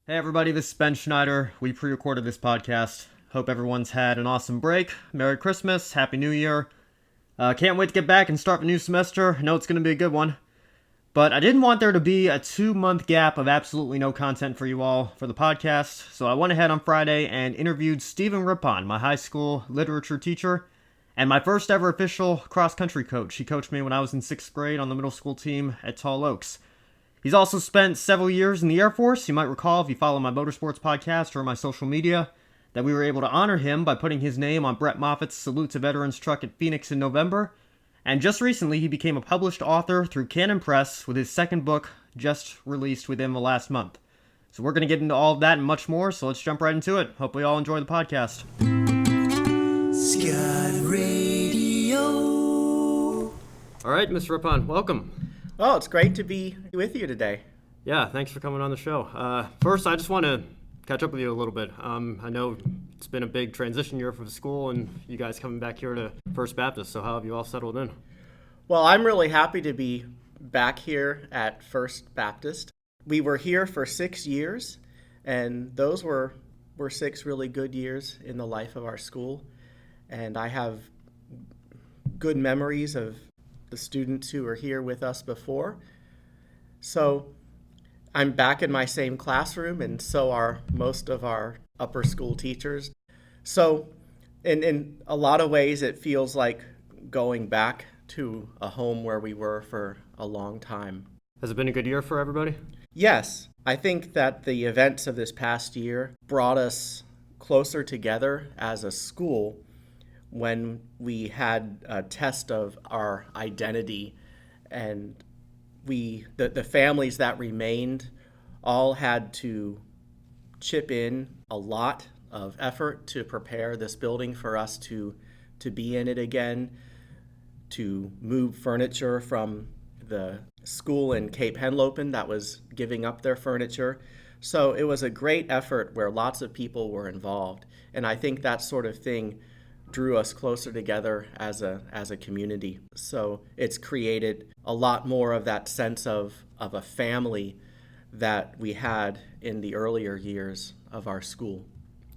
Hey everybody, this is Ben Schneider. We pre-recorded this podcast. Hope everyone's had an awesome break. Merry Christmas, Happy New Year. Can't wait to get back and start the new semester. I know it's going to be a good one. But I didn't want there to be a 2-month gap of absolutely no content for you all for the podcast. So I went ahead on Friday and interviewed Stephen Rippon, my high school literature teacher, and my first ever official cross-country coach. He coached me when I was in 6th grade on the middle school team at Tall Oaks. He's also spent several years in the Air Force. You might recall, if you follow my motorsports podcast or my social media, that we were able to honor him by putting his name on Brett Moffat's Salute to Veterans truck at Phoenix in November. And just recently, he became a published author through Canon Press with his second book just released within the last month. So we're going to get into all of that and much more, so let's jump right into it. Hopefully you all enjoy the podcast. Scud Radio. All right, Mr. Rippon, welcome. Well, it's great to be with you today. Yeah, thanks for coming on the show. First, I just want to catch up with you a little bit. I know it's been a big transition year for the school, and you guys coming back here to First Baptist, so how have you all settled in? Well, I'm really happy to be back here at First Baptist. We were here for 6 years, and those were 6 really good years in the life of our school. And I have good memories of the students who were here with us before. So I'm back in my same classroom, and so are most of our upper school teachers. So in a lot of ways, it feels like going back to a home where we were for a long time. Has it been a good year for everybody? Yes. I think that the events of this past year brought us closer together as a school when we had a test of our identity, and the families that remained all had to chip in a lot of effort to prepare this building for us to be in it again, to move furniture from the school in Cape Henlopen that was giving up their furniture. So it was a great effort where lots of people were involved, and I think that sort of thing drew us closer together as a community. So it's created a lot more of that sense of a family that we had in the earlier years of our school.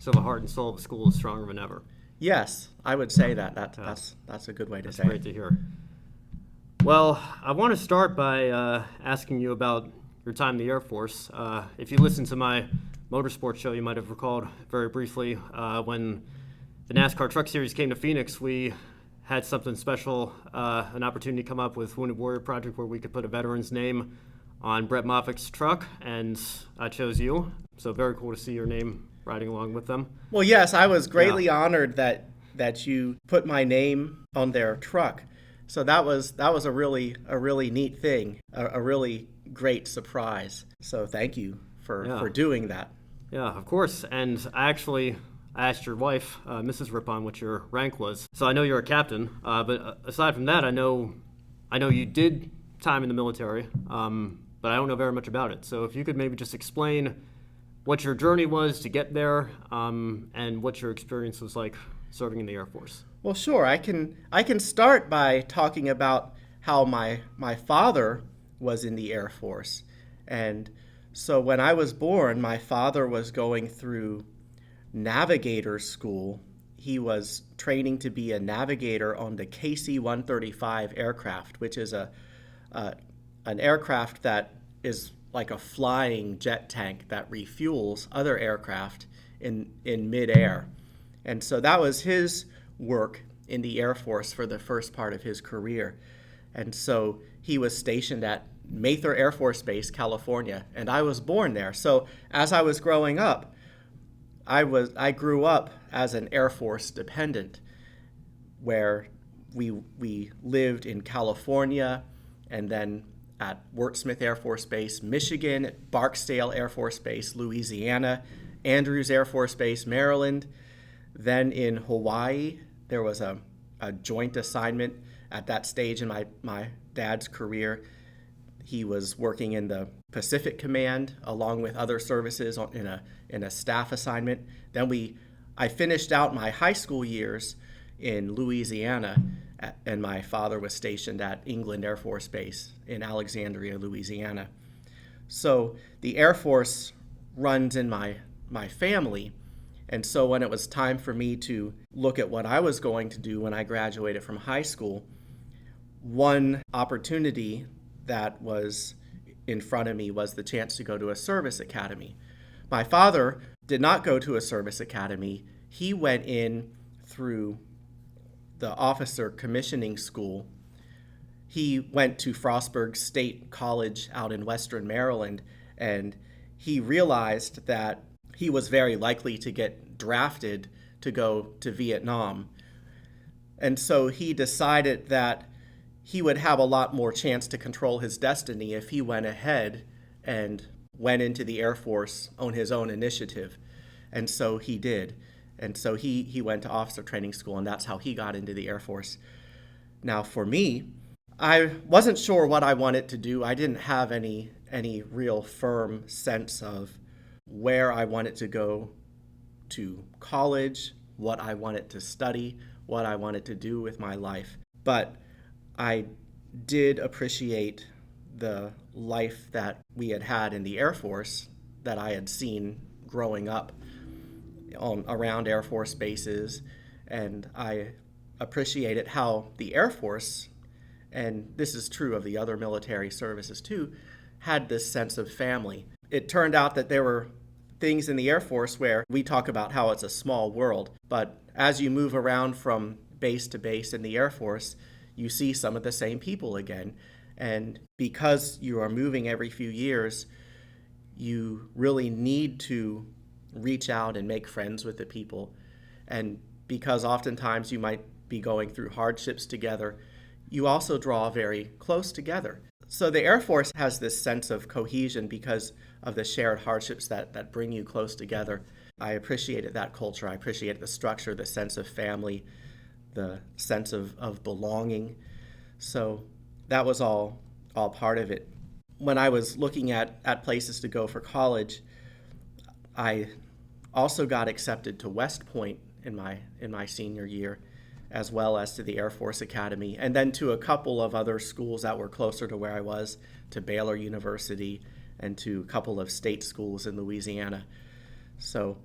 So the heart and soul of the school is stronger than ever. Yes, I would say that. That's a good way to say it. That's great to hear. Well, I want to start by asking you about your time in the Air Force. If you listened to my motorsports show, you might have recalled very briefly when the NASCAR Truck Series came to Phoenix, we had something special, an opportunity to come up with Wounded Warrior Project where we could put a veteran's name on Brett Moffat's truck, and I chose you. So very cool to see your name riding along with them. Well, yes, I was greatly honored that you put my name on their truck. So that was a really neat thing, a really great surprise. So thank you for doing that. Yeah, of course. And I asked your wife, Mrs. Rippon, what your rank was. So I know you're a captain, but aside from that, I know you did time in the military, but I don't know very much about it. So if you could maybe just explain what your journey was to get there, and what your experience was like serving in the Air Force. Well, sure. I can start by talking about how my father was in the Air Force. And so when I was born, my father was going through navigator school. He was training to be a navigator on the KC-135 aircraft, which is an aircraft that is like a flying jet tank that refuels other aircraft in midair. And so that was his work in the Air Force for the first part of his career. And so he was stationed at Mather Air Force Base, California, and I was born there. So as I was growing up, I grew up as an Air Force dependent, where we lived in California, and then at Wurtsmith Air Force Base, Michigan, at Barksdale Air Force Base, Louisiana, Andrews Air Force Base, Maryland. Then in Hawaii, there was a joint assignment at that stage in my dad's career. He was working in the Pacific Command along with other services in a staff assignment. Then I finished out my high school years in Louisiana, and my father was stationed at England Air Force Base in Alexandria, Louisiana. So the Air Force runs in my family. And so when it was time for me to look at what I was going to do when I graduated from high school, one opportunity that was in front of me was the chance to go to a service academy. My father did not go to a service academy. He went in through the officer commissioning school. He went to Frostburg State College out in Western Maryland, and he realized that he was very likely to get drafted to go to Vietnam. And so he decided that he would have a lot more chance to control his destiny if he went ahead and went into the Air Force on his own initiative. And so he did. And so he went to officer training school, and that's how he got into the Air Force. Now, for me, I wasn't sure what I wanted to do. I didn't have any real firm sense of where I wanted to go to college, what I wanted to study, what I wanted to do with my life. But I did appreciate the life that we had had in the Air Force that I had seen growing up around Air Force bases. And I appreciated how the Air Force, and this is true of the other military services too, had this sense of family. It turned out that there were things in the Air Force where we talk about how it's a small world, but as you move around from base to base in the Air Force, you see some of the same people again. And because you are moving every few years, you really need to reach out and make friends with the people. And because oftentimes you might be going through hardships together, you also draw very close together. So the Air Force has this sense of cohesion because of the shared hardships that bring you close together. I appreciated that culture. I appreciated the structure, the sense of family, the sense of belonging. So that was all part of it. When I was looking at places to go for college, I also got accepted to West Point in my senior year, as well as to the Air Force Academy, and then to a couple of other schools that were closer to where I was, to Baylor University and to a couple of state schools in Louisiana. So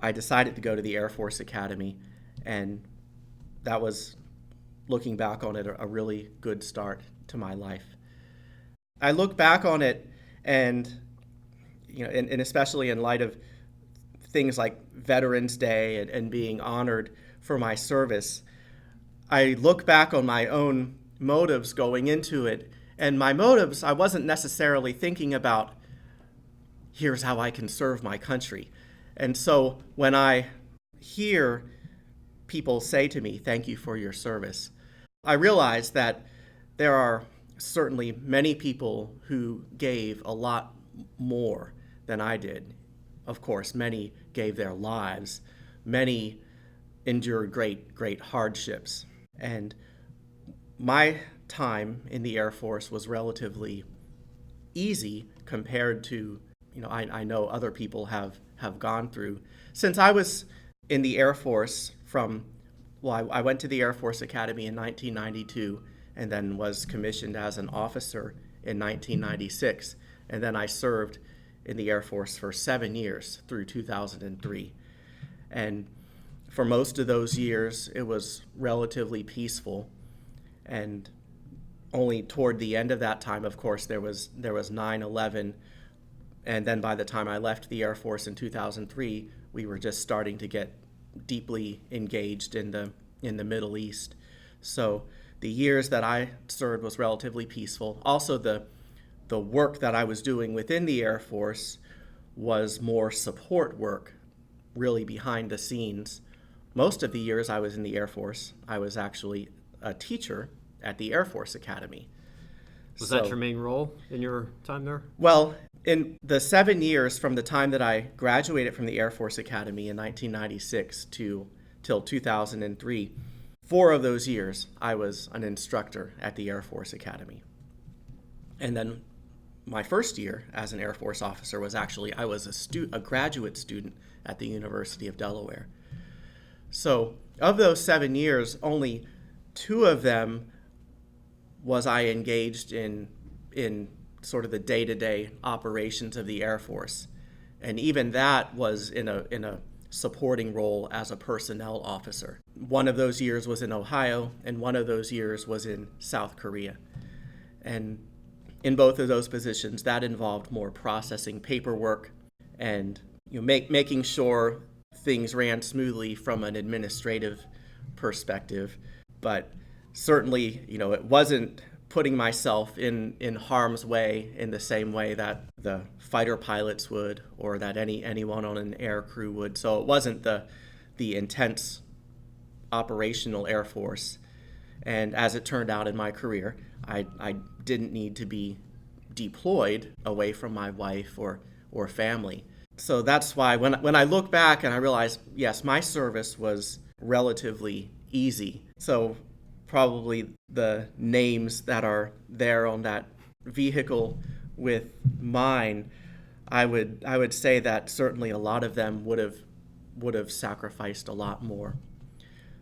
I decided to go to the Air Force Academy, and that was, looking back on it, a really good start to my life. I look back on it, and and especially in light of things like Veterans Day and being honored for my service, I look back on my own motives going into it, and my motives, I wasn't necessarily thinking about, here's how I can serve my country. And so when I hear people say to me, thank you for your service, I realize that there are certainly many people who gave a lot more than I did. Of course, many gave their lives. Many endured great hardships. And my time in the Air Force was relatively easy compared to, I know other people have gone through. Since I was in the Air Force I went to the Air Force Academy in 1992 and then was commissioned as an officer in 1996. And then I served in the Air Force for 7 years through 2003. And for most of those years, it was relatively peaceful. And only toward the end of that time, of course, there was 9/11. And then by the time I left the Air Force in 2003, we were just starting to get deeply engaged in the Middle East. So the years that I served was relatively peaceful. Also, the work that I was doing within the Air Force was more support work, really behind the scenes. Most of the years I was in the Air Force, I was actually a teacher at the Air Force Academy. Was that your main role in your time there? Well, in the 7 years from the time that I graduated from the Air Force Academy in 1996 till 2003, 4 of those years I was an instructor at the Air Force Academy. And then my first year as an Air Force officer was actually, I was a graduate student at the University of Delaware. So of those 7 years, only 2 of them was I engaged in sort of the day-to-day operations of the Air Force. And even that was in a supporting role as a personnel officer. One of those years was in Ohio, and one of those years was in South Korea. And in both of those positions, that involved more processing paperwork and making sure things ran smoothly from an administrative perspective. But certainly, it wasn't putting myself in harm's way in the same way that the fighter pilots would, or that anyone on an air crew would. So it wasn't the intense operational Air Force. And as it turned out in my career, I didn't need to be deployed away from my wife or family. So that's why when I look back and I realize, yes, my service was relatively easy. So probably the names that are there on that vehicle with mine, I would say that certainly a lot of them would have sacrificed a lot more.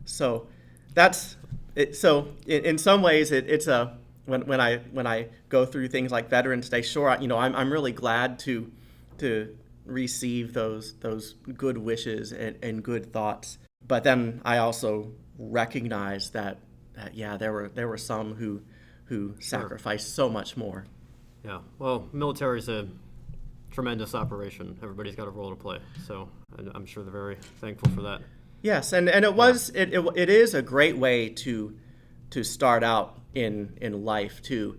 So that's it. So in some ways, it's a when I go through things like Veterans Day, sure, I'm really glad to receive those good wishes and good thoughts. But then I also recognize that there were some who sacrificed so much more. Yeah. Well, military is a tremendous operation. Everybody's got a role to play. So I'm sure they're very thankful for that. Yes, and it is a great way to start out in life too.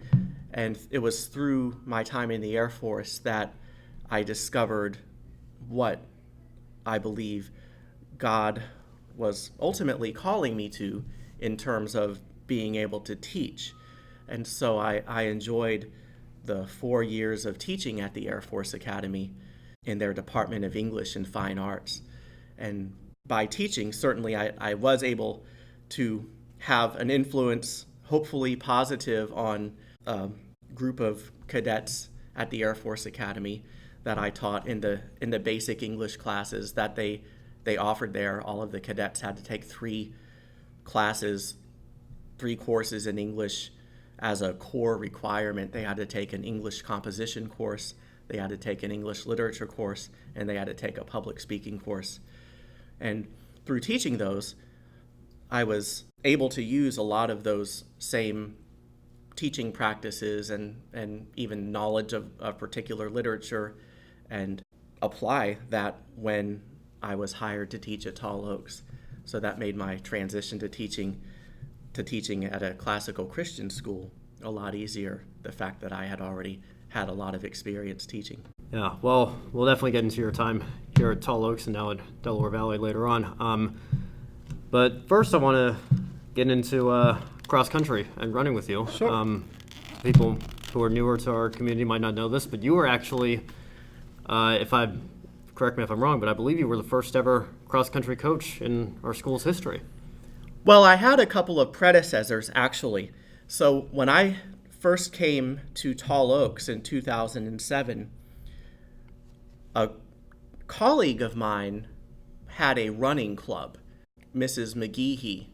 And it was through my time in the Air Force that I discovered what I believe God was ultimately calling me to in terms of being able to teach. And so I enjoyed the 4 years of teaching at the Air Force Academy in their Department of English and Fine Arts. And by teaching, certainly I was able to have an influence, hopefully positive, on a group of cadets at the Air Force Academy that I taught in the basic English classes that they offered there. All of the cadets had to take 3 courses in English as a core requirement. They had to take an English composition course, they had to take an English literature course, and they had to take a public speaking course. And through teaching those, I was able to use a lot of those same teaching practices and even knowledge of particular literature and apply that when I was hired to teach at Tall Oaks. So that made my transition to teaching at a classical Christian school a lot easier, the fact that I had already had a lot of experience teaching. Yeah, well, we'll definitely get into your time here at Tall Oaks and now at Delaware Valley later on. But first I want to get into cross country and running with you. Sure. People who are newer to our community might not know this, but you were actually, correct me if I'm wrong, but I believe you were the first ever cross country coach in our school's history. Well, I had a couple of predecessors, actually. So when I first came to Tall Oaks in 2007, a colleague of mine had a running club, Mrs. McGeehee.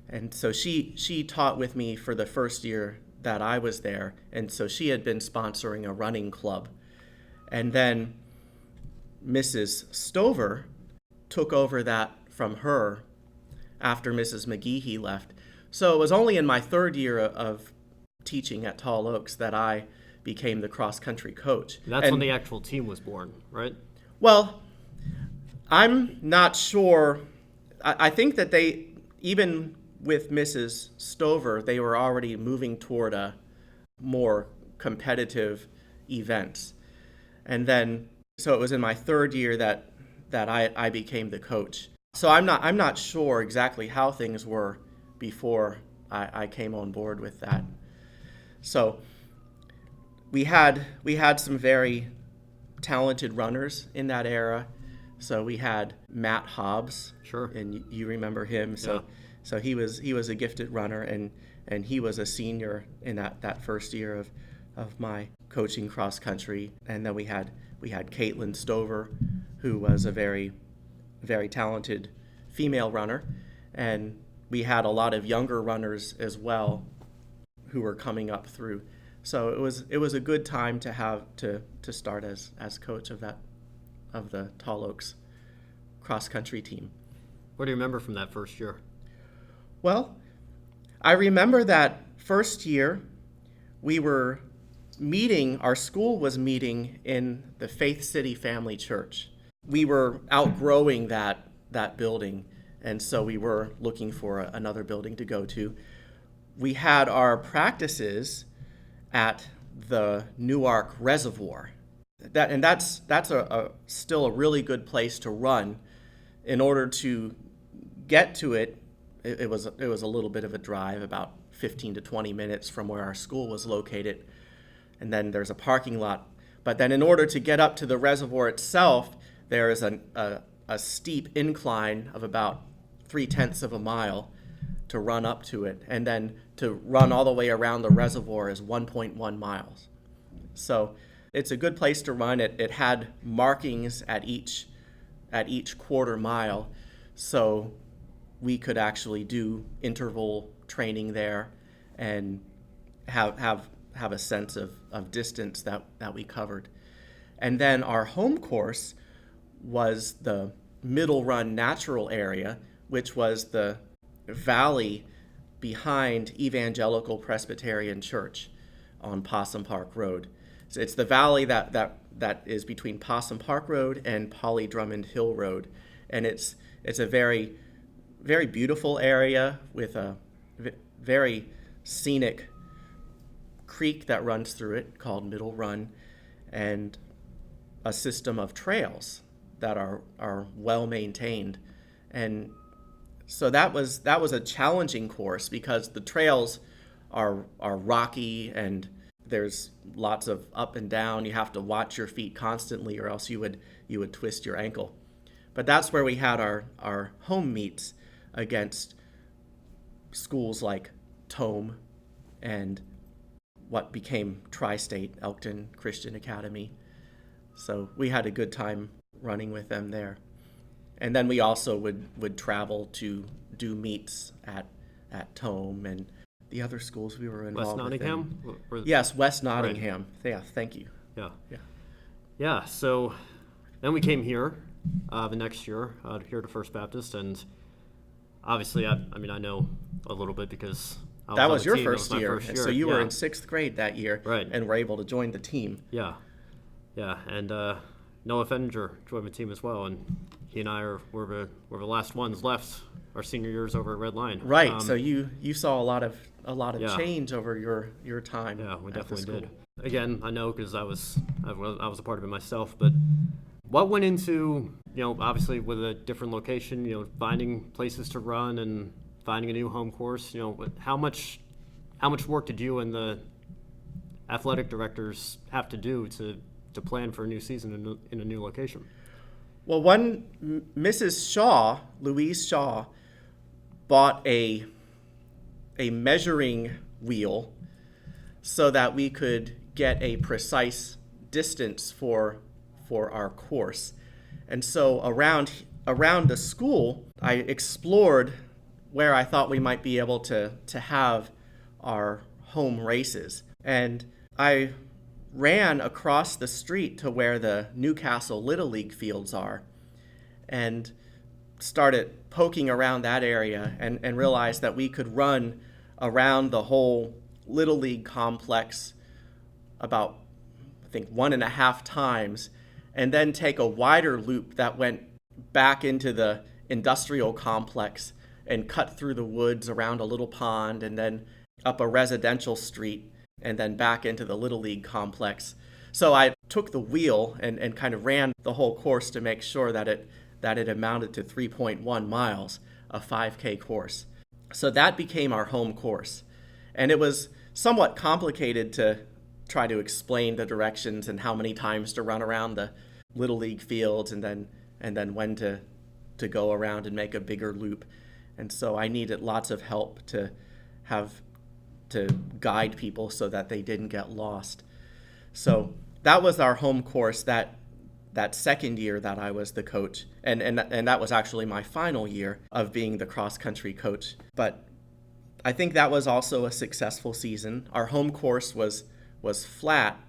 And so she taught with me for the first year that I was there. And so she had been sponsoring a running club. And then Mrs. Stover took over that from her after Mrs. McGeehee left. So it was only in my 3rd year of teaching at Tall Oaks that I became the cross-country coach. That's when the actual team was born, right? Well, I'm not sure. I think that even with Mrs. Stover, they were already moving toward a more competitive events. And then, so it was in my 3rd year that I became the coach. So I'm not sure exactly how things were before I came on board with that. So we had some very talented runners in that era. So we had Matt Hobbs. Sure. And you remember him. So he was a gifted runner, and he was a senior in that first year of my coaching cross country. And then we had Caitlin Stover, who was a very, very talented female runner, and we had a lot of younger runners as well who were coming up through. So it was a good time to have to start as coach of that of the Tall Oaks cross country team. What do you remember from that first year? Well, I remember that first year we were meeting, our school was meeting in the Faith City Family Church. We were outgrowing that building, and so we were looking for another building to go to. We had our practices at the Newark Reservoir. That's still a really good place to run. In order to get to it, it was a little bit of a drive, about 15 to 20 minutes from where our school was located. And then there's a parking lot. But then in order to get up to the reservoir itself, there is a steep incline of about 3/10 of a mile to run up to it. And then to run all the way around the reservoir is 1.1 miles. So it's a good place to run. It had markings at each quarter mile, so we could actually do interval training there and have a sense of distance that we covered. And then our home course was the Middle Run Natural Area, which was the valley behind Evangelical Presbyterian Church on Possum Park Road. So it's the valley that is between Possum Park Road and Polly Drummond Hill Road. And it's a very, very beautiful area with a very scenic creek that runs through it called Middle Run, and a system of trails that are well maintained. And so that was a challenging course because the trails are rocky and there's lots of up and down. You have to watch your feet constantly or else you would twist your ankle. But that's where we had our home meets against schools like Tome and what became Tri-State Elkton Christian Academy. So we had a good time running with them there. And then we also would travel to do meets at Tome and the other schools we were involved with. West Nottingham? Yes, West Nottingham. Right. Yeah, thank you. Yeah, so then we came here the next year, here to First Baptist, and obviously, I know a little bit because I was that on was the your team. first That was my year. first year. So you were in 6th grade that year, right, and were able to join the team. Yeah, and Noah Fenninger joined the team as well, and he and I were the last ones left our senior years over at Red Lion. Right. So you saw a lot of change over your time. Yeah, we definitely did. Again, I know because I was a part of it myself. But what went into obviously with a different location, finding places to run and finding a new home course. How much work did you and the athletic directors have to do to plan for a new season in a new location? Well, Mrs. Shaw, Louise Shaw, bought a measuring wheel so that we could get a precise distance for our course. And so around the school, I explored where I thought we might be able to have our home races. And I ran across the street to where the Newcastle Little League fields are and started poking around that area and realized that we could run around the whole Little League complex about, I think, 1.5 times, and then take a wider loop that went back into the industrial complex and cut through the woods around a little pond and then up a residential street and then back into the Little League complex. So I took the wheel and kind of ran the whole course to make sure that it amounted to 3.1 miles, a 5K course. So that became our home course. And it was somewhat complicated to try to explain the directions and how many times to run around the Little League fields and then when to go around and make a bigger loop. And so I needed lots of help to guide people so that they didn't get lost. So that was our home course that second year that I was the coach. And that was actually my final year of being the cross-country coach. But I think that was also a successful season. Our home course was flat.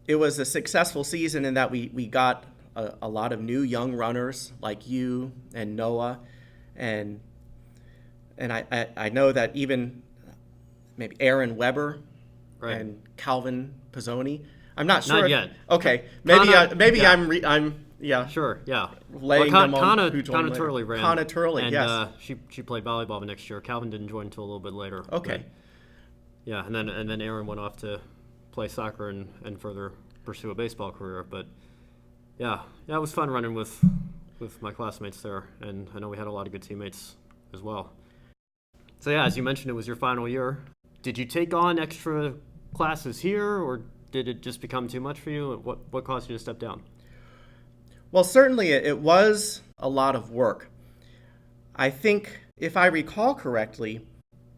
It was a successful season in that we got a lot of new young runners like you and Noah, and I know that even maybe Aaron Weber Right. and Calvin Pizzoni. I'm not sure. Not yet. Okay, maybe Yeah. I'm yeah. Sure, yeah. Laying them on who joined Conna later. Turley ran. Conna Turley, and, yes. She played volleyball the next year. Calvin didn't join until a little bit later. Okay. But, yeah, and then Aaron went off to play soccer and further pursue a baseball career. But yeah, it was fun running with my classmates there, and I know we had a lot of good teammates as well. So yeah, as you mentioned, it was your final year. Did you take on extra classes here, or did it just become too much for you? What caused you to step down? Well, certainly it was a lot of work. I think, if I recall correctly,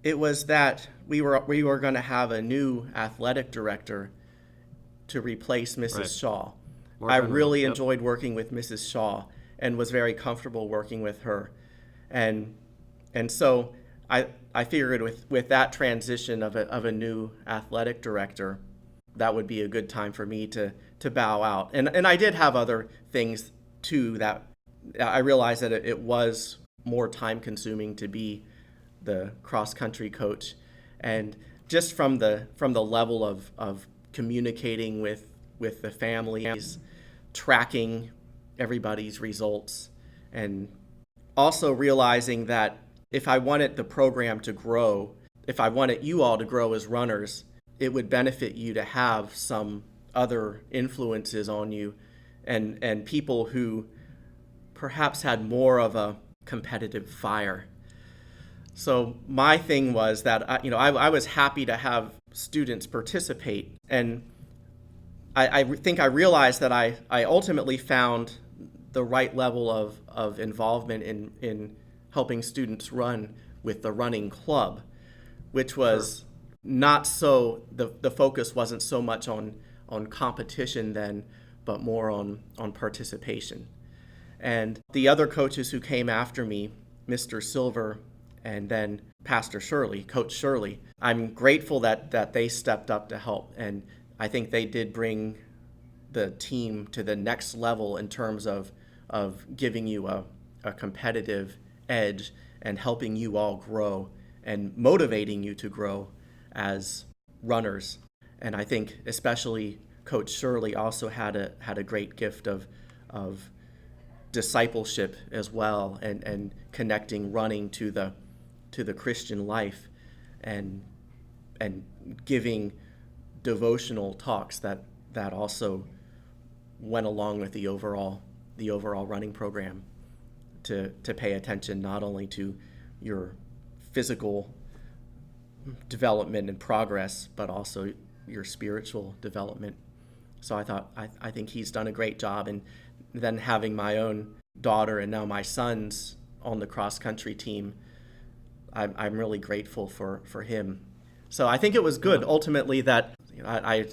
it was that we were going to have a new athletic director to replace Mrs. Right. Shaw. Mark I Underwood, really yep. enjoyed working with Mrs. Shaw and was very comfortable working with her. And so I figured with that transition of a new athletic director, that would be a good time for me to bow out. And I did have other things too that I realized that it was more time consuming to be the cross country coach. And just from the level of communicating with the families, tracking everybody's results, and also realizing that if I wanted the program to grow, if I wanted you all to grow as runners, it would benefit you to have some other influences on you and people who perhaps had more of a competitive fire. So my thing was that I was happy to have students participate, and I think I realized that I ultimately found the right level of involvement in helping students run with the running club, which was Sure. not so, the focus wasn't so much on competition then, but more on participation. And the other coaches who came after me, Mr. Silver and then Pastor Shirley, Coach Shirley, I'm grateful that they stepped up to help. And I think they did bring the team to the next level in terms of giving you a competitive edge and helping you all grow and motivating you to grow as runners. And I think especially Coach Shirley also had a great gift of discipleship as well, and connecting running to the Christian life, and giving devotional talks that also went along with the overall running program, to pay attention not only to your physical development and progress, but also your spiritual development. So I think he's done a great job. And then having my own daughter and now my sons on the cross country team, I'm really grateful for him. So I think it was good ultimately that I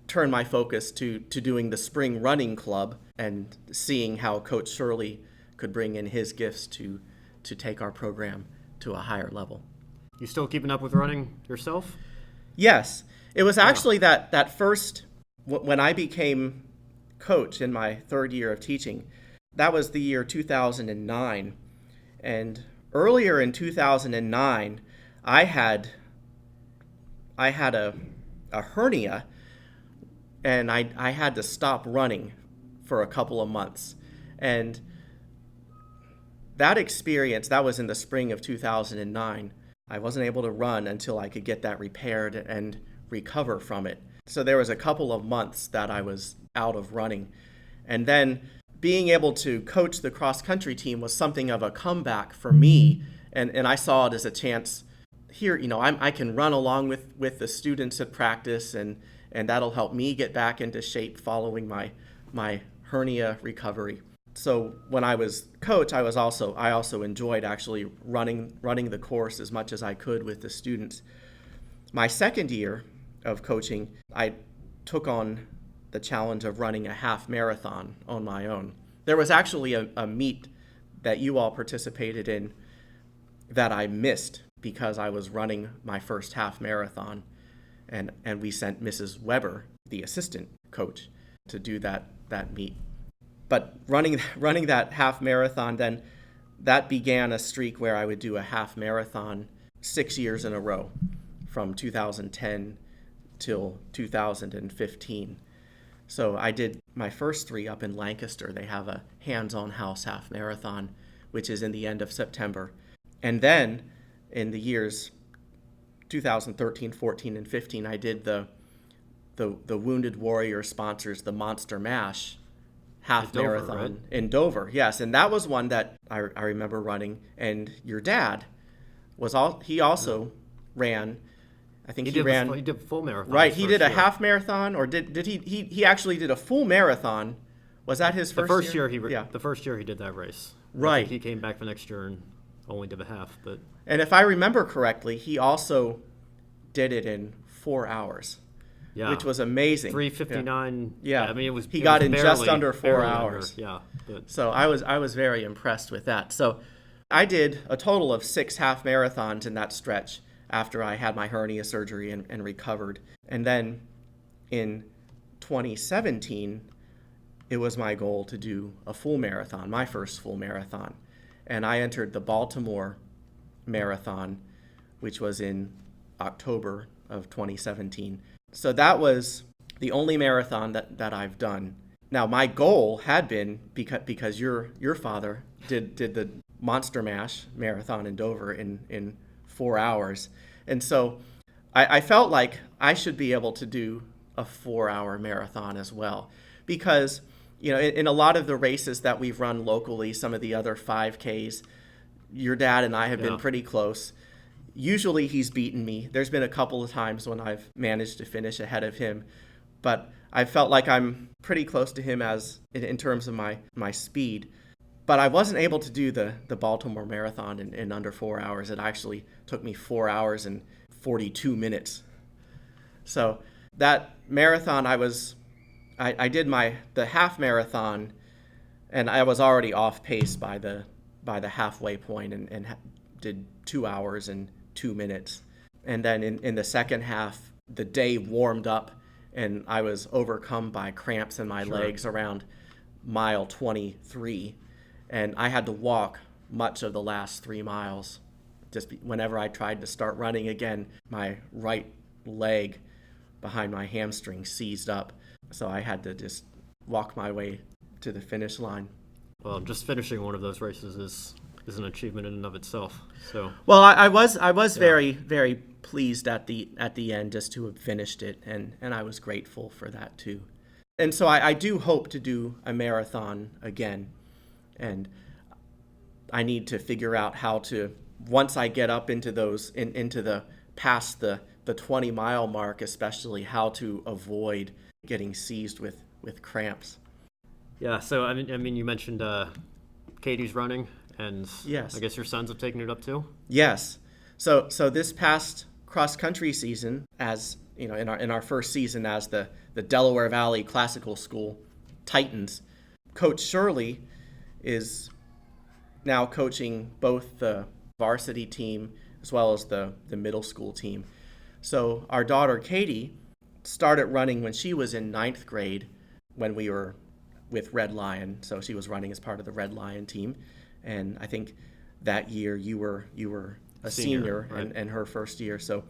turned my focus to doing the spring running club and seeing how Coach Shirley could bring in his gifts to take our program to a higher level. You still keeping up with running yourself? Yes. It was actually that first, when I became coach in my third year of teaching, that was the year 2009. And earlier in 2009, I had a hernia, and I had to stop running for a couple of months. And that experience, that was in the spring of 2009. I wasn't able to run until I could get that repaired and recover from it. So there was a couple of months that I was out of running. And then being able to coach the cross-country team was something of a comeback for me. And I saw it as a chance here, I can run along with the students at practice, and that'll help me get back into shape following my hernia recovery. So when I was coach, I also enjoyed actually running the course as much as I could with the students. My second year of coaching, I took on the challenge of running a half marathon on my own. There was actually a meet that you all participated in that I missed because I was running my first half marathon, and we sent Mrs. Weber, the assistant coach, to do that meet. But running that half marathon, then that began a streak where I would do a half marathon 6 years in a row, from 2010 till 2015. So I did my first 3 up in Lancaster. They have a hands-on house half marathon, which is in the end of September. And then in the years 2013, 14, and 15, I did the Wounded Warrior sponsors the Monster Mash half Dover, marathon right? in Dover. Yes, and that was one that I remember running. And your dad he also ran. I think he ran. He did full marathon. Right, he did a half marathon, or did he actually did a full marathon? Was that his first year? The first year he did that race. Right. He came back the next year and only did a half. But And if I remember correctly, he also did it in 4 hours. yeah, Which was amazing. 3:59. Yeah. I mean, He got in just barely- under 4 barely hours. yeah, but So I was very impressed with that. So I did a total of 6 half marathons in that stretch after I had my hernia surgery and recovered. And then in 2017, it was my goal to do a full marathon, my first full marathon. And I entered the Baltimore Marathon, which was in October of 2017. So that was the only marathon that I've done. Now, my goal had been, because your father did the Monster Mash marathon in Dover in 4 hours. And so I felt like I should be able to do a 4-hour marathon as well. Because, in a lot of the races that we've run locally, some of the other 5Ks, your dad and I have been pretty close. Usually he's beaten me. There's been a couple of times when I've managed to finish ahead of him. But I felt like I'm pretty close to him in terms of my speed. But I wasn't able to do the Baltimore Marathon in under 4 hours. It actually took me 4 hours and 42 minutes. So that marathon, I did the half marathon, and I was already off pace by the halfway point, and did 2 hours and 2 minutes. And then in the second half, the day warmed up, and I was overcome by cramps in my legs around mile 23. And I had to walk much of the last 3 miles. Whenever I tried to start running again, my right leg behind my hamstring seized up. So I had to just walk my way to the finish line. well, just finishing one of those races is an achievement in and of itself. So Well, I was very, very pleased at the end just to have finished it, and I was grateful for that too. And so I do hope to do a marathon again, and I need to figure out how to, once I get up into those into the past the 20-mile mark, especially, how to avoid getting seized with cramps. yeah, so I mean, you mentioned Katie's running, and Yes. I guess your sons have taken it up too. Yes. So this past cross country season, as you know, in our first season as the Delaware Valley Classical School Titans, Coach Shirley is now coaching both the varsity team as well as the middle school team. So our daughter Katie started running when she was in 9th grade, when we were with Red Lion. So she was running as part of the Red Lion team, and I think that year you were a senior right. and her first year. So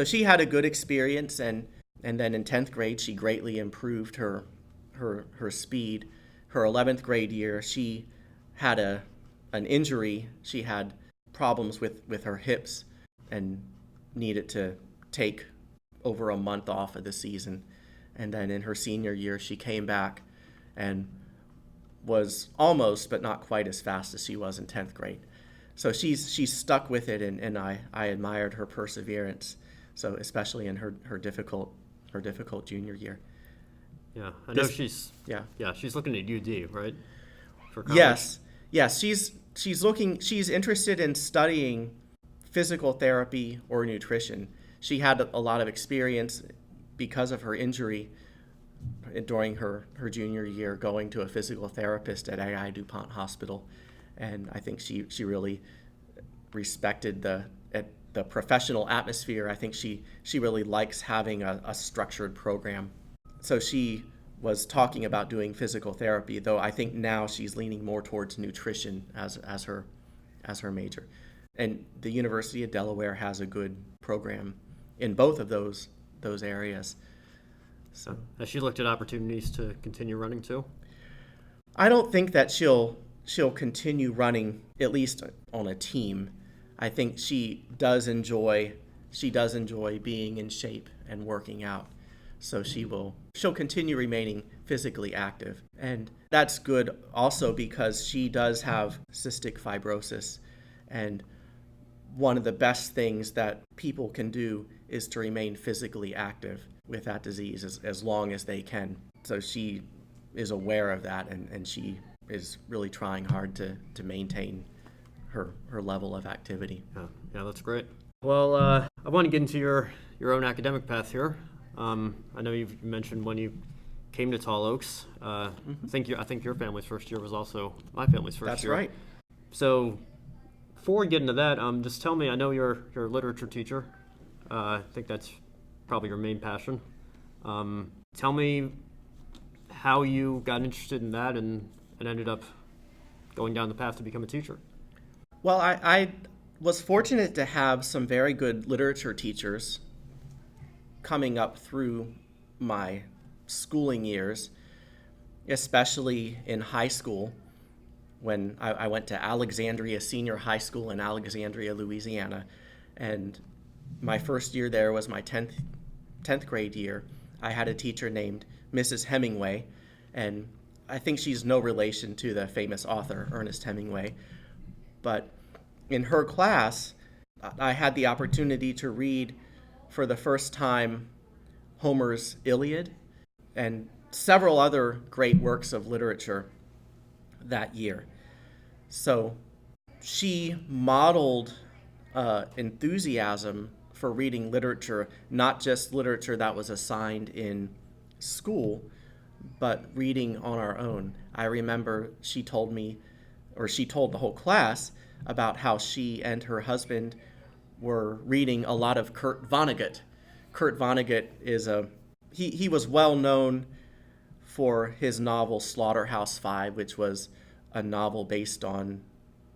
she had a good experience, and then in 10th grade she greatly improved her speed. Her 11th grade year she had an injury. She had problems with her hips and needed to take over a month off of the season. And then in her senior year she came back and was almost, but not quite as fast as she was in 10th grade. So she's stuck with it, and I admired her perseverance. So especially in her difficult junior year. Yeah, I know she's looking at UD, right? For college. Yes. She's interested in studying physical therapy or nutrition. She had a lot of experience because of her injury during her junior year, going to a physical therapist at AI DuPont Hospital, and I think she really respected the professional atmosphere. I think she really likes having a structured program. So she was talking about doing physical therapy, though I think now she's leaning more towards nutrition as her major. And the University of Delaware has a good program in both of those areas. So has she looked at opportunities to continue running too? I don't think that she'll continue running, at least on a team. I think she does enjoy being in shape and working out. So she'll continue remaining physically active. And that's good also because she does have cystic fibrosis. And one of the best things that people can do is to remain physically active with that disease as long as they can. So she is aware of that, and she is really trying hard to maintain her level of activity. Yeah, that's great. Well, I want to get into your own academic path here. I know you've mentioned when you came to Tall Oaks. I think your family's first year was also my family's first year. That's right. So before we get into that, just tell me, I know you're a literature teacher. I think that's probably your main passion. Tell me how you got interested in that and ended up going down the path to become a teacher. Well, I was fortunate to have some very good literature teachers coming up through my schooling years, especially in high school when I went to Alexandria Senior High School in Alexandria, Louisiana. And my first year there was my 10th grade year. I had a teacher named Mrs. Hemingway, and I think she's no relation to the famous author Ernest Hemingway. But in her class, I had the opportunity to read for the first time Homer's Iliad and several other great works of literature that year. So she modeled enthusiasm for reading literature, not just literature that was assigned in school, but reading on our own. I remember she told the whole class about how she and her husband were reading a lot of Kurt Vonnegut. Kurt Vonnegut he was well known for his novel Slaughterhouse-Five, which was a novel based on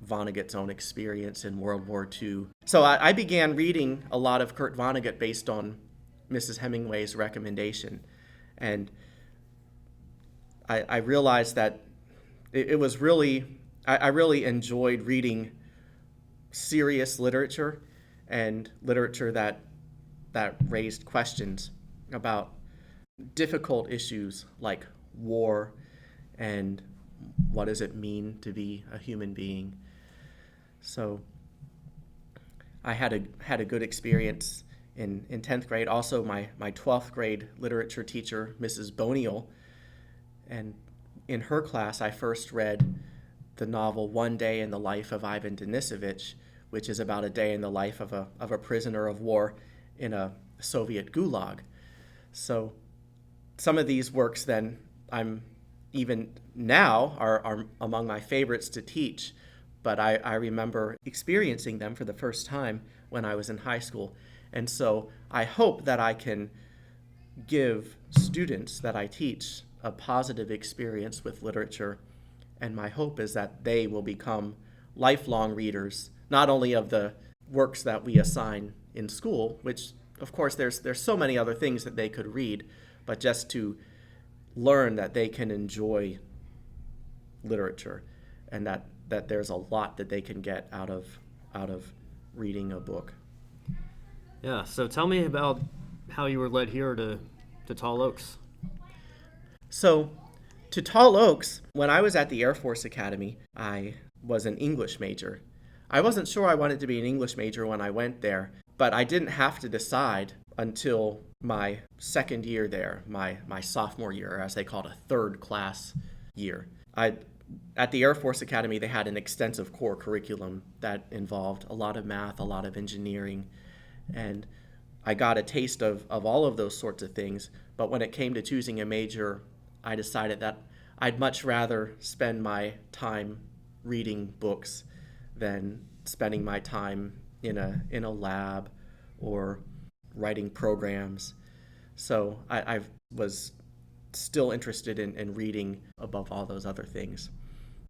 Vonnegut's own experience in World War II. So I began reading a lot of Kurt Vonnegut based on Mrs. Hemingway's recommendation. And I realized that it was really, I really enjoyed reading serious literature and literature that raised questions about difficult issues like war and what does it mean to be a human being. So I had a good experience in 10th grade. Also, my 12th grade literature teacher, Mrs. Boniel, and in her class I first read the novel One Day in the Life of Ivan Denisovich, which is about a day in the life of a prisoner of war in a Soviet gulag. So some of these works then I'm even now are among my favorites to teach, but I remember experiencing them for the first time when I was in high school. And so I hope that I can give students that I teach a positive experience with literature, and my hope is that they will become lifelong readers, not only of the works that we assign in school, which of course there's so many other things that they could read, but just to learn that they can enjoy literature and that there's a lot that they can get out of reading a book. Yeah, so tell me about how you were led here to Tall Oaks. So to Tall Oaks, when I was at the Air Force Academy, I was an English major. I wasn't sure I wanted to be an English major when I went there, but I didn't have to decide until my second year there, my sophomore year, or as they called a third class year. At the Air Force Academy, they had an extensive core curriculum that involved a lot of math, a lot of engineering, and I got a taste of all of those sorts of things. But when it came to choosing a major, I decided that I'd much rather spend my time reading books than spending my time in a lab or writing programs. So I was still interested in reading above all those other things.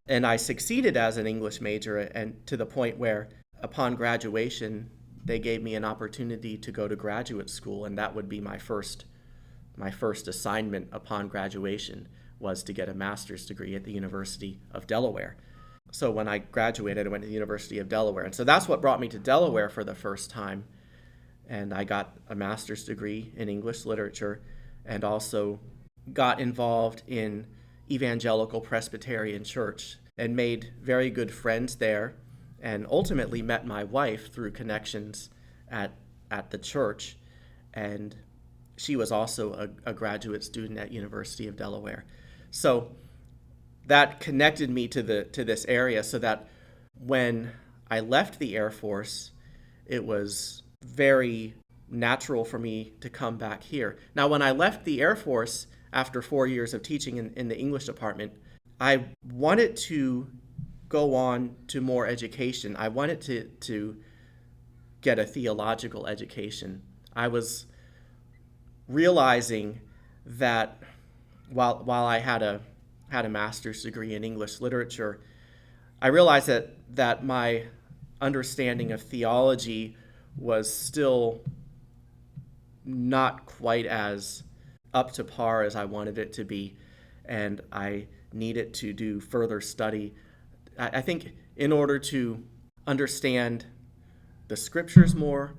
And I succeeded as an English major, and to the point where upon graduation, they gave me an opportunity to go to graduate school, and that would be my first assignment upon graduation, was to get a master's degree at the University of Delaware. So when I graduated, I went to the University of Delaware. And so that's what brought me to Delaware for the first time. And I got a master's degree in English literature, and also got involved in Evangelical Presbyterian Church and made very good friends there, and ultimately met my wife through connections at the church. And she was also a graduate student at University of Delaware. So that connected me to this area, so that when I left the Air Force, it was very natural for me to come back here. Now, when I left the Air Force after 4 years of teaching in the English department, I wanted to go on to more education. I wanted to get a theological education. I was realizing that while I had a master's degree in English literature, I realized that my understanding of theology was still not quite as up to par as I wanted it to be, and I needed to do further study. I think in order to understand the scriptures more,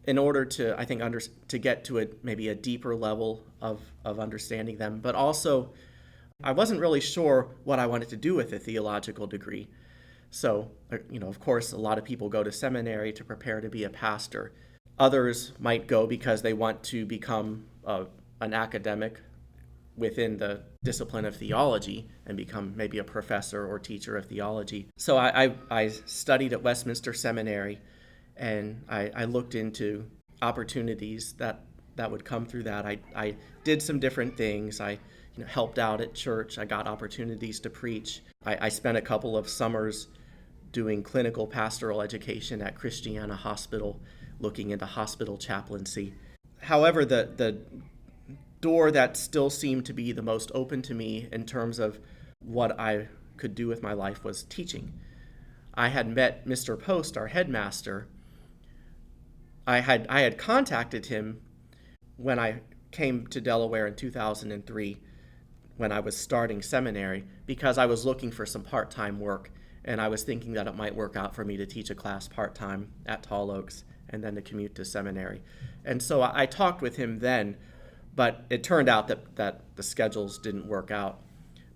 in order to, I think, to get to maybe a deeper level of understanding them, but also I wasn't really sure what I wanted to do with a theological degree. So, of course, a lot of people go to seminary to prepare to be a pastor. Others might go because they want to become an academic within the discipline of theology and become maybe a professor or teacher of theology. So I studied at Westminster Seminary, and I looked into opportunities that would come through that. I did some different things. I helped out at church. I got opportunities to preach. I spent a couple of summers doing clinical pastoral education at Christiana Hospital, looking into hospital chaplaincy. However, the door that still seemed to be the most open to me in terms of what I could do with my life was teaching. I had met Mr. Post, our headmaster. I had contacted him when I came to Delaware in 2003, when I was starting seminary, because I was looking for some part-time work, and I was thinking that it might work out for me to teach a class part-time at Tall Oaks and then to commute to seminary. And so I talked with him then, but it turned out that the schedules didn't work out.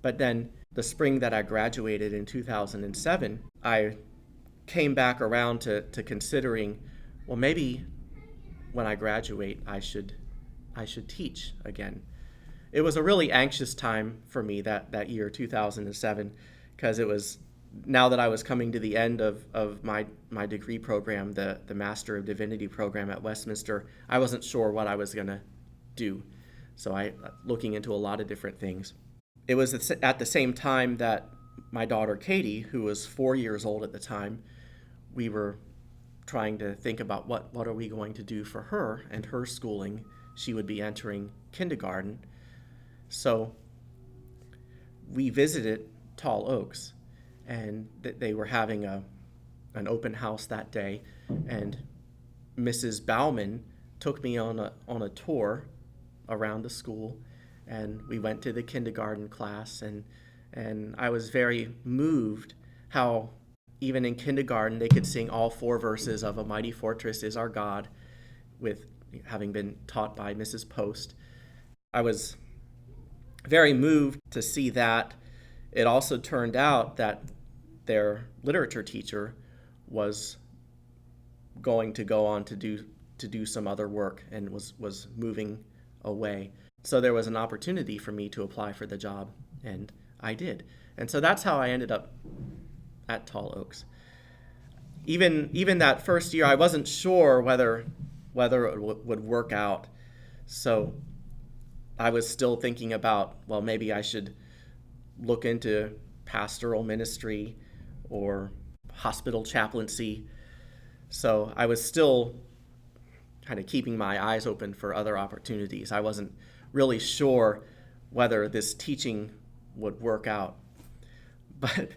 But then the spring that I graduated in 2007, I came back around to considering, well, maybe when I graduate, I should teach again. It was a really anxious time for me that year, 2007, because it was, now that I was coming to the end of my degree program, the Master of Divinity program at Westminster, I wasn't sure what I was going to do. So I looking into a lot of different things. It was at the same time that my daughter Katie, who was 4 years old at the time, we were trying to think about what are we going to do for her and her schooling. She would be entering kindergarten. So we visited Tall Oaks, and they were having an open house that day, and Mrs. Bauman took me on a tour around the school, and we went to the kindergarten class, and I was very moved how even in kindergarten they could sing all 4 verses of A Mighty Fortress Is Our God, with having been taught by Mrs. Post. I was very moved to see that. It also turned out that their literature teacher was going to go on to do some other work and was moving away. So there was an opportunity for me to apply for the job, and I did. And so that's how I ended up at Tall Oaks. Even that first year, I wasn't sure whether it would work out. So I was still thinking about, well, maybe I should look into pastoral ministry or hospital chaplaincy. So I was still kind of keeping my eyes open for other opportunities. I wasn't really sure whether this teaching would work out. But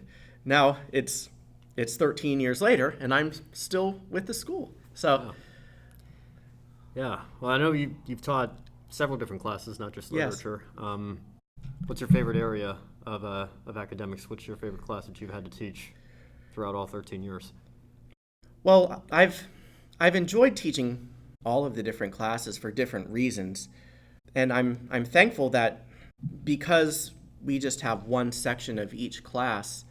now it's 13 years later, and I'm still with the school. So, yeah. Well, I know you've taught several different classes, not just yes. literature. What's your favorite area of academics? What's your favorite class that you've had to teach throughout all 13 years? Well, I've enjoyed teaching all of the different classes for different reasons, and I'm thankful that because we just have one section of each class,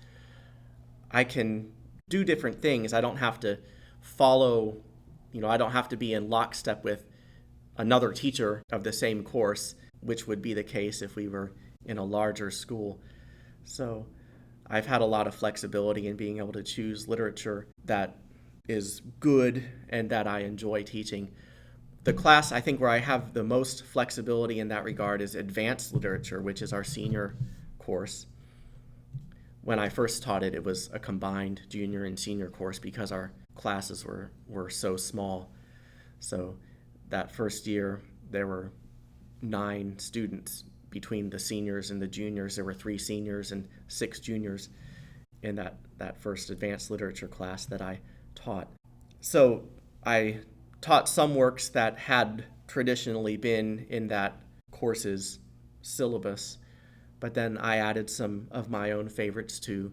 I can do different things. I don't have to follow, I don't have to be in lockstep with another teacher of the same course, which would be the case if we were in a larger school. So I've had a lot of flexibility in being able to choose literature that is good and that I enjoy teaching. The class, I think, where I have the most flexibility in that regard is advanced literature, which is our senior course. When I first taught it, it was a combined junior and senior course because our classes were so small. So that first year, there were 9 students. Between the seniors and the juniors, there were 3 seniors and 6 juniors in that first advanced literature class that I taught. So I taught some works that had traditionally been in that course's syllabus, but then I added some of my own favorites too,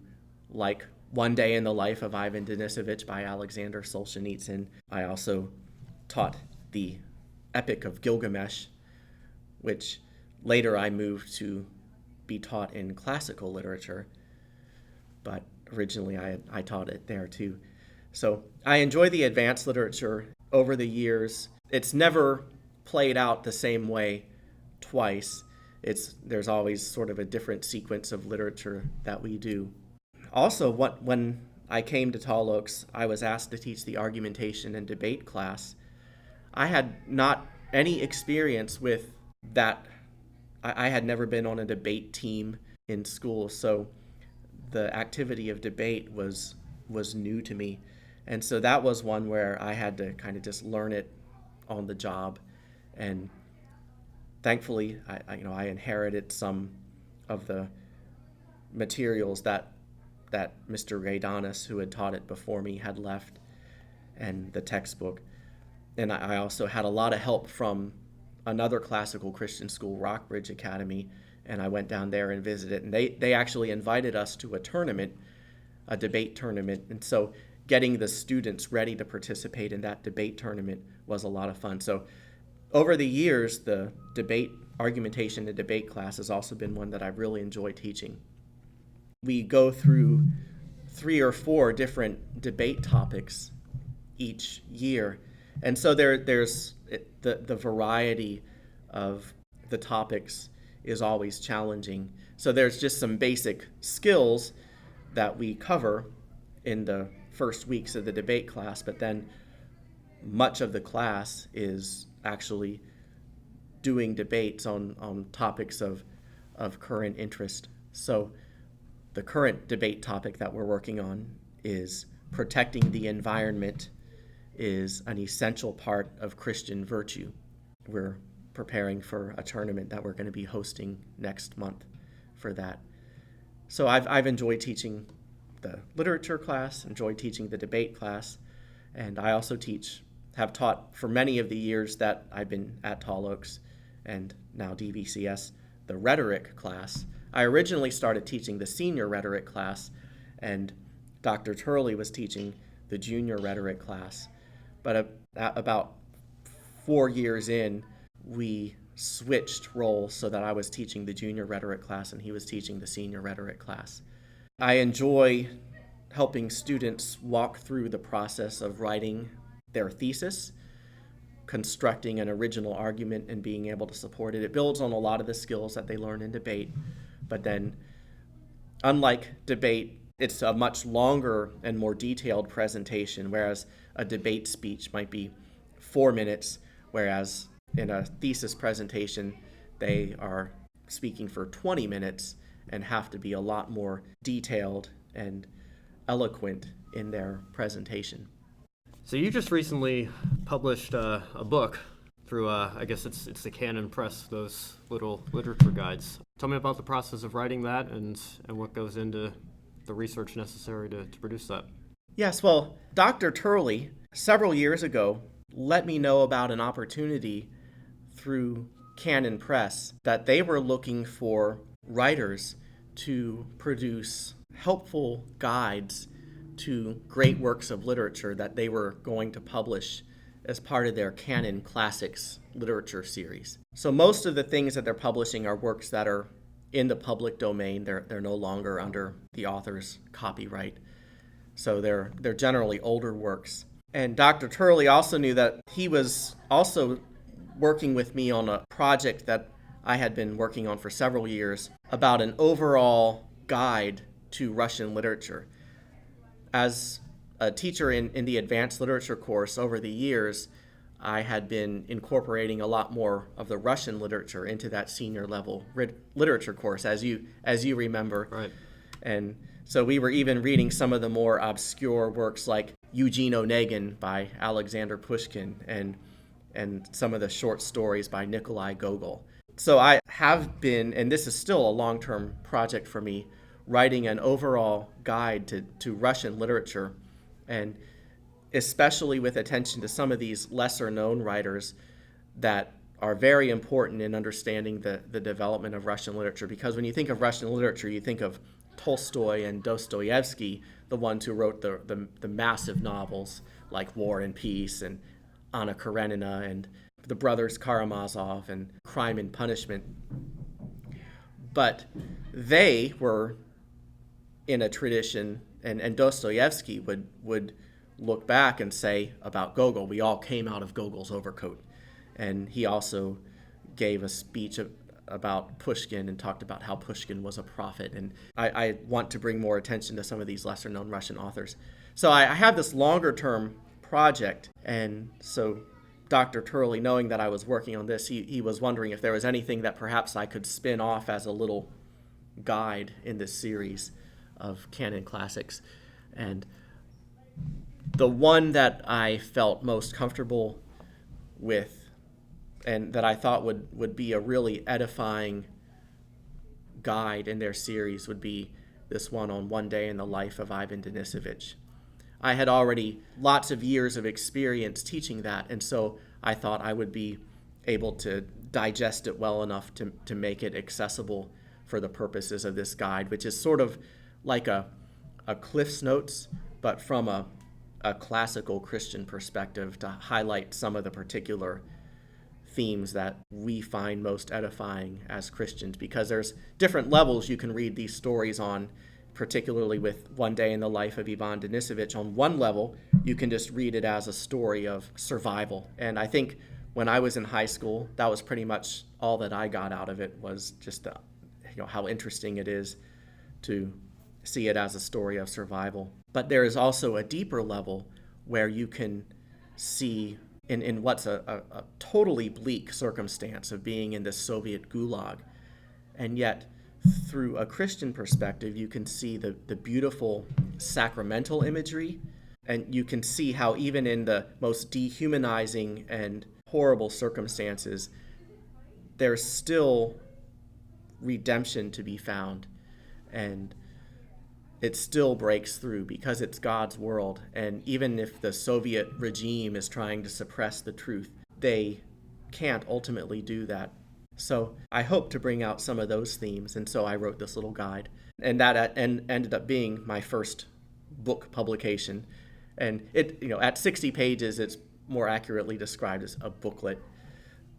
like One Day in the Life of Ivan Denisovich by Alexander Solzhenitsyn. I also taught the Epic of Gilgamesh, which later I moved to be taught in classical literature, but originally I taught it there too. So I enjoy the advanced literature. Over the years, it's never played out the same way twice. There's always sort of a different sequence of literature that we do. Also, when I came to Tall Oaks, I was asked to teach the argumentation and debate class. I had not any experience with that. I had never been on a debate team in school, so the activity of debate was new to me. And so that was one where I had to kind of just learn it on the job. And thankfully, I inherited some of the materials that Mr. Raydonis, who had taught it before me, had left, and the textbook. And I also had a lot of help from another classical Christian school, Rockbridge Academy, and I went down there and visited. And they actually invited us to a tournament, a debate tournament. And so getting the students ready to participate in that debate tournament was a lot of fun. So over the years, the debate, argumentation and debate class has also been one that I really enjoy teaching. We go through 3 or 4 different debate topics each year. And so there's the variety of the topics is always challenging. So there's just some basic skills that we cover in the first weeks of the debate class, but then much of the class is actually doing debates on topics of current interest. So the current debate topic that we're working on is protecting the environment is an essential part of Christian virtue. We're preparing for a tournament that we're going to be hosting next month for that. So I've enjoyed teaching the literature class, enjoyed teaching the debate class, and I also have taught for many of the years that I've been at Tall Oaks and now DVCS, the rhetoric class. I originally started teaching the senior rhetoric class, and Dr. Turley was teaching the junior rhetoric class. But about 4 years in, we switched roles so that I was teaching the junior rhetoric class and he was teaching the senior rhetoric class. I enjoy helping students walk through the process of writing their thesis, constructing an original argument and being able to support it. It builds on a lot of the skills that they learn in debate, but then unlike debate, it's a much longer and more detailed presentation, whereas a debate speech might be 4 minutes, whereas in a thesis presentation, they are speaking for 20 minutes and have to be a lot more detailed and eloquent in their presentation. So you just recently published a book through, I guess it's the Canon Press, those little literature guides. Tell me about the process of writing that and what goes into the research necessary to produce that. Yes, well, Dr. Turley, several years ago, let me know about an opportunity through Canon Press that they were looking for writers to produce helpful guides to great works of literature that they were going to publish as part of their Canon Classics literature series. So most of the things that they're publishing are works that are in the public domain. They're no longer under the author's copyright. So they're generally older works. And Dr. Turley also knew that he was also working with me on a project that I had been working on for several years about an overall guide to Russian literature. As a teacher in the advanced literature course over the years, I had been incorporating a lot more of the Russian literature into that senior level literature course, as you remember. Right. And so we were even reading some of the more obscure works like Eugene Onegin by Alexander Pushkin and some of the short stories by Nikolai Gogol. So I have been, and this is still a long-term project for me, writing an overall guide to Russian literature, and especially with attention to some of these lesser-known writers that are very important in understanding the development of Russian literature. Because when you think of Russian literature, you think of Tolstoy and Dostoevsky, the ones who wrote the massive novels like War and Peace and Anna Karenina and the brothers Karamazov and Crime and Punishment. But they were in a tradition, and Dostoevsky would look back and say about Gogol, we all came out of Gogol's overcoat. And he also gave a speech about Pushkin and talked about how Pushkin was a prophet. And I want to bring more attention to some of these lesser-known Russian authors. So I have this longer-term project, and so Dr. Turley, knowing that I was working on this, he was wondering if there was anything that perhaps I could spin off as a little guide in this series of Canon Classics. And the one that I felt most comfortable with and that I thought would be a really edifying guide in their series would be this one on One Day in the Life of Ivan Denisovich. I had already lots of years of experience teaching that, and so I thought I would be able to digest it well enough to make it accessible for the purposes of this guide, which is sort of like a Cliff's Notes, but from a classical Christian perspective to highlight some of the particular themes that we find most edifying as Christians, because there's different levels you can read these stories on, particularly with One Day in the Life of Ivan Denisovich. On one level, you can just read it as a story of survival. And I think when I was in high school, that was pretty much all that I got out of it, was just how interesting it is to see it as a story of survival. But there is also a deeper level where you can see in what's a totally bleak circumstance of being in this Soviet gulag. And yet, through a Christian perspective, you can see the beautiful sacramental imagery, and you can see how even in the most dehumanizing and horrible circumstances, there's still redemption to be found. And it still breaks through because it's God's world. And even if the Soviet regime is trying to suppress the truth, they can't ultimately do that. So I hope to bring out some of those themes, and so I wrote this little guide. And that ended up being my first book publication. And it, at 60 pages, it's more accurately described as a booklet.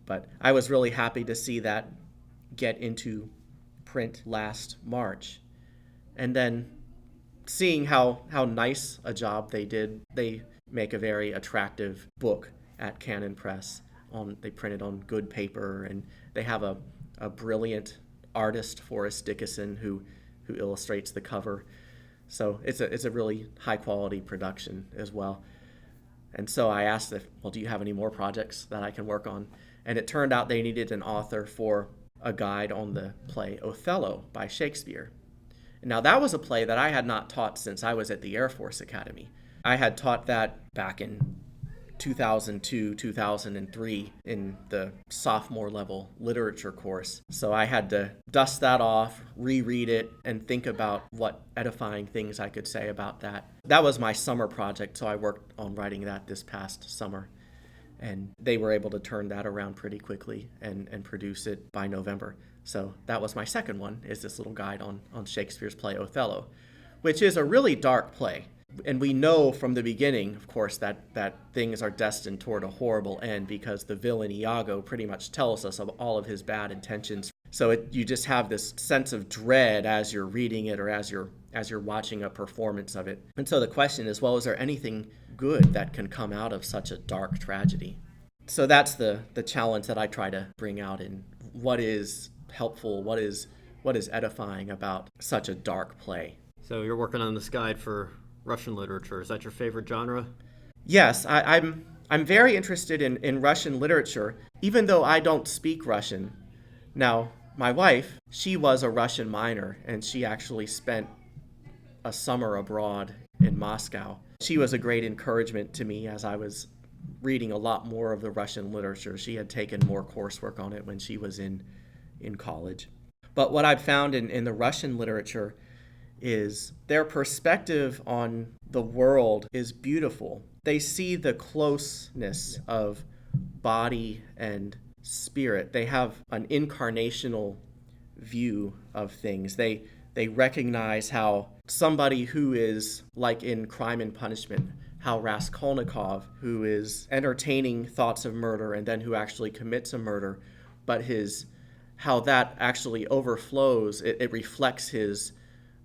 But I was really happy to see that get into print last March. And then seeing how nice a job they did, they make a very attractive book at Canon Press. They print it on good paper, and they have a brilliant artist, Forrest Dickinson, who illustrates the cover. So it's a really high quality production as well. And so I asked do you have any more projects that I can work on? And it turned out they needed an author for a guide on the play Othello by Shakespeare. Now, that was a play that I had not taught since I was at the Air Force Academy. I had taught that back in 2002, 2003 in the sophomore level literature course. So I had to dust that off, reread it, and think about what edifying things I could say about that. That was my summer project, so I worked on writing that this past summer. And they were able to turn that around pretty quickly and produce it by November. So that was my second one, is this little guide on Shakespeare's play Othello, which is a really dark play. And we know from the beginning, of course, that things are destined toward a horrible end because the villain Iago pretty much tells us of all of his bad intentions. So you just have this sense of dread as you're reading it or as you're watching a performance of it. And so the question is, well, is there anything good that can come out of such a dark tragedy? So that's the challenge that I try to bring out in what is helpful, what is edifying about such a dark play. So you're working on this guide for Russian literature. Is that your favorite genre? Yes, I'm very interested in Russian literature, even though I don't speak Russian. Now, my wife, she was a Russian minor, and she actually spent a summer abroad in Moscow. She was a great encouragement to me as I was reading a lot more of the Russian literature. She had taken more coursework on it when she was in college. But what I've found in the Russian literature is their perspective on the world is beautiful. They see the closeness of body and spirit. They have an incarnational view of things. They recognize how somebody who is like in Crime and Punishment, how Raskolnikov, who is entertaining thoughts of murder and then who actually commits a murder, but how that actually overflows, it reflects his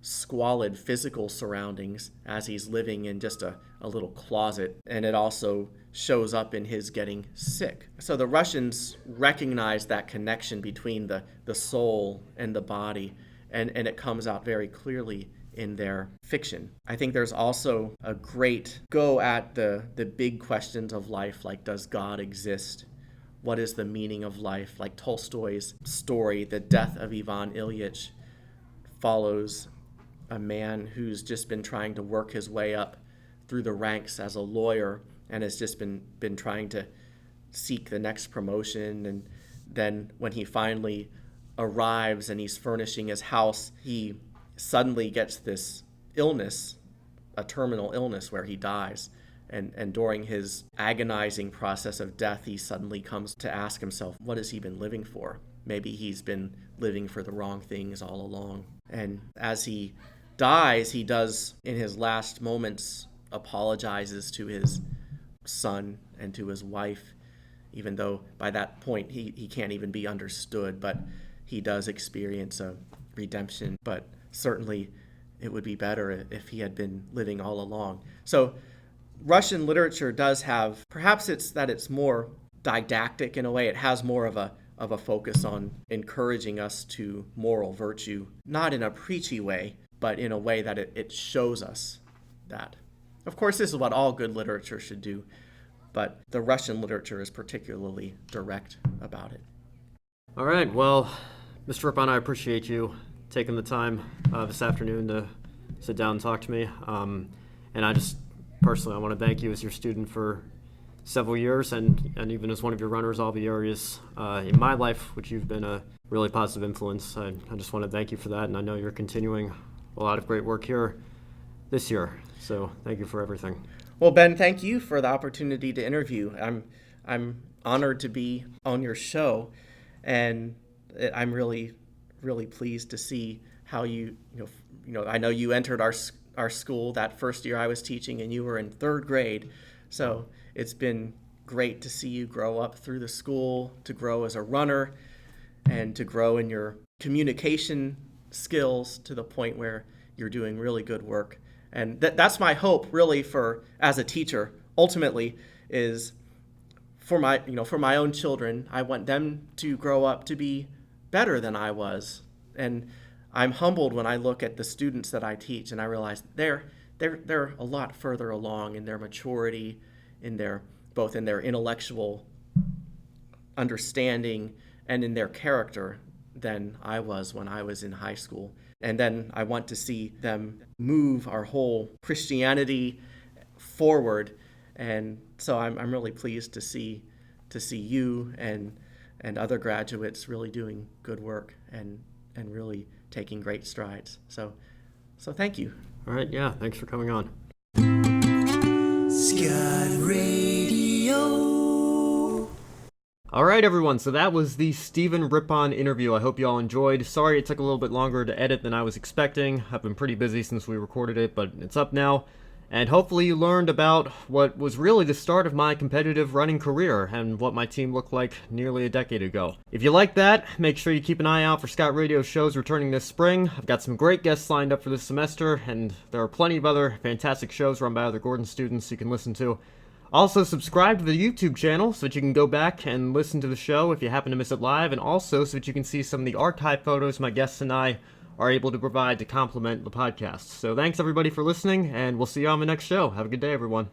squalid physical surroundings as he's living in just a little closet, and it also shows up in his getting sick. So the Russians recognize that connection between the soul and the body, and it comes out very clearly in their fiction. I think there's also a great go at the big questions of life, like does God exist? What is the meaning of life? Like Tolstoy's story, The Death of Ivan Ilyich, follows a man who's just been trying to work his way up through the ranks as a lawyer and has just been trying to seek the next promotion. And then when he finally arrives and he's furnishing his house, he suddenly gets this illness, a terminal illness where he dies. And during his agonizing process of death, he suddenly comes to ask himself, what has he been living for? Maybe he's been living for the wrong things all along. And as he dies, he does, in his last moments, apologizes to his son and to his wife, even though by that point he can't even be understood, but he does experience a redemption. But certainly it would be better if he had been living all along. So Russian literature does have, perhaps it's more didactic in a way. It has more of a focus on encouraging us to moral virtue, not in a preachy way, but in a way that it shows us that. Of course, this is what all good literature should do, but the Russian literature is particularly direct about it. All right, well, Mr. Rippon, I appreciate you taking the time this afternoon to sit down and talk to me. And I just, personally, I want to thank you as your student for several years and even as one of your runners all the areas in my life, which you've been a really positive influence. I just want to thank you for that, and I know you're continuing a lot of great work here this year. So thank you for everything. Well, Ben, thank you for the opportunity to interview. I'm honored to be on your show, and I'm really, really pleased to see how you I know you entered our school that first year I was teaching, and you were in third grade. So it's been great to see you grow up through the school, to grow as a runner, and to grow in your communication skills to the point where you're doing really good work. And that's my hope, really, for as a teacher. Ultimately, is for my own children. I want them to grow up to be better than I was, and I'm humbled when I look at the students that I teach, and I realize they're a lot further along in their maturity, both in their intellectual understanding and in their character than I was when I was in high school. And then I want to see them move our whole Christianity forward And so I'm really pleased to see you and other graduates really doing good work and really taking great strides. So thank you. All right, yeah, thanks for coming on. Scott Radio. All right, everyone, so that was the Stephen Rippon interview. I hope you all enjoyed. Sorry it took a little bit longer to edit than I was expecting. I've been pretty busy since we recorded it, but it's up now. And hopefully you learned about what was really the start of my competitive running career and what my team looked like nearly a decade ago. If you like that, make sure you keep an eye out for Scott Radio shows returning this spring. I've got some great guests lined up for this semester, and there are plenty of other fantastic shows run by other Gordon students you can listen to. Also, subscribe to the YouTube channel so that you can go back and listen to the show if you happen to miss it live, and also so that you can see some of the archive photos my guests and I are able to provide to complement the podcast. So thanks everybody for listening, and we'll see you on the next show. Have a good day, everyone.